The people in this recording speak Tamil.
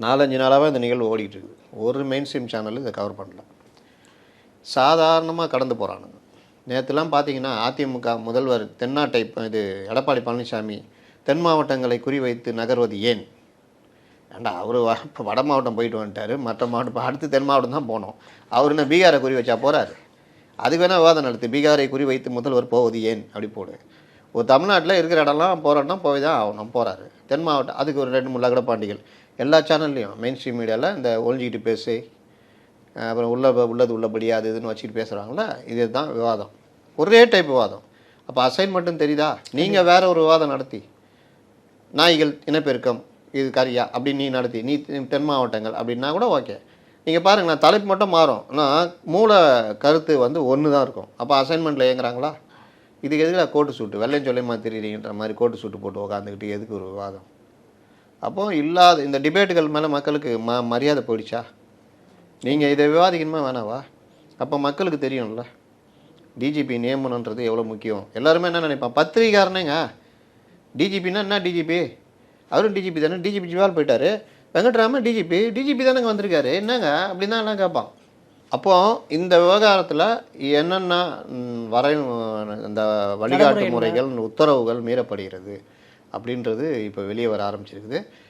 4-5 நாளாகவே இந்த நிகழ்வு ஓடிட்டு இருக்குது. ஒரு மெயின் ஸ்ட்ரீம் சேனல் இதை கவர் பண்ணல. சாதாரணமாக கடந்து போகிறானுங்க. நேற்றுலாம் பார்த்தீங்கன்னா அதிமுக முதல்வர் தென்னாட்டை இது எடப்பாடி பழனிசாமி தென் மாவட்டங்களை குறிவைத்து நகர்வது ஏன்? ஏண்டா அவர் இப்போ வட மாவட்டம் போயிட்டு வந்துட்டார், மற்ற மாவட்டம் இப்போ அடுத்து தென் மாவட்டம் தான் போனோம். அவர் என்ன பீகாரை குறி வச்சா போகிறாரு? அதுக்கு வேணால் விவாதம் நடத்து. பீகாரை குறிவைத்து முதல்வர் போவது ஏன் அப்படி போடு. ஒரு தமிழ்நாட்டில் இருக்கிற இடம்லாம் போகிறோன்னா போய் தான் ஆகணும், போகிறாரு. தென் மாவட்டம் அதுக்கு ஒரு 2-3 லகட பாண்டிகள் எல்லா சேனல்லையும் மெயின் ஸ்ட்ரீம் மீடியாவில் இந்த ஒழிஞ்சிக்கிட்டு பேசி அப்புறம் உள்ளது உள்ளபடியா அது இதுன்னு வச்சுக்கிட்டு பேசுகிறாங்களா, இது தான் விவாதம். ஒரே டைப் விவாதம். அப்போ அசைன்மெண்ட்டும் தெரியுதா? நீங்கள் வேற ஒரு விவாதம் நடத்தி நாய்கள் இனப்பெருக்கம் இது கரியா அப்படின்னு நீ நடத்தி நீ தென் மாவட்டங்கள் அப்படின்னா கூட ஓகே. நீங்கள் பாருங்களேன், தலைப்பு மட்டும் மாறும், ஆனால் மூல கருத்து வந்து ஒன்று தான் இருக்கும். அப்போ அசைன்மெண்ட்டில் இயங்குறாங்களா? இதுக்கு எதுக்கு கோட்டு சூட்டு வெள்ளையும் சொல்லியமா தெரியுறீங்கன்ற மாதிரி கோட்டு சூட்டு போட்டு உட்காந்துக்கிட்டு எதுக்கு ஒரு விவாதம்? அப்போது இல்லாத இந்த டிபேட்டுகள் மேலே மக்களுக்கு மரியாதை போயிடுச்சா? நீங்கள் இதை விவாதிக்கணுமா வேணாவா? அப்போ மக்களுக்கு தெரியும்ல டிஜிபி நியமனன்றது எவ்வளோ முக்கியம். எல்லாருமே என்ன நினைப்பான், பத்திரிகாரனேங்க டிஜிபின்னா என்ன டிஜிபி? அவரும் டிஜிபி தானே, டிஜிபி ஜிவால் போயிட்டார், வெங்கட்ராமன் டிஜிபி தானேங்க வந்திருக்காரு, என்னங்க அப்படின்னு தான் எல்லாம் கேட்பான். அப்போது இந்த விவகாரத்தில் என்னென்ன இந்த வழிகாட்டு முறைகள் உத்தரவுகள் மீறப்படுகிறது அப்படின்றது இப்போ வெளியே வர ஆரம்பிச்சிருக்குது.